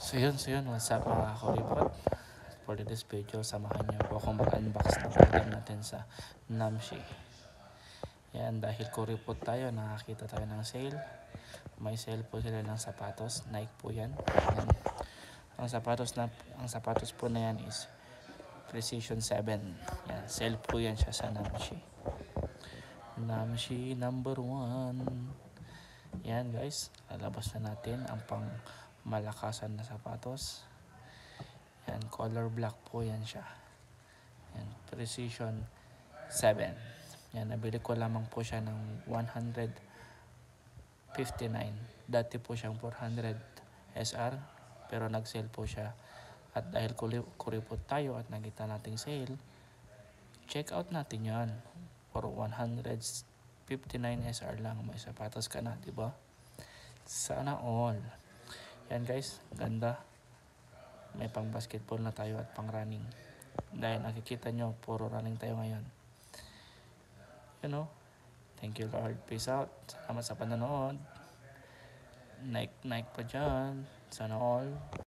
So yun, what's up mga kuripot? For this video, samahan niyo po akong mag-unbox ng item natin sa Namshi. Yan, dahil kuripot tayo, nakakita tayo ng sale. May sale po sila ng sapatos, Nike po yan. Yan. Ang sapatos po na yan is Precision 7. Yan, sale po yan siya sa Namshi. Namshi number 1. Yan guys, lalabas na natin ang pang malakasan na sapatos. Yan, color black po yan siya. Yan, Precision 7. Yan, nabili ko lamang po siya ng 159. Dati po siyang 400 SR, pero nag-sale po siya. At dahil kuripot tayo at nakita nating sale, check out natin yan. For 159 SR lang, may sapatos ka na, diba? Sana all. Yan guys, ganda. May pang basketball na tayo at pang running. Dahil nakikita nyo, puro running tayo ngayon. You know, thank you Lord. Peace out. Salamat sa panonood. Nike pa dyan. Sana all.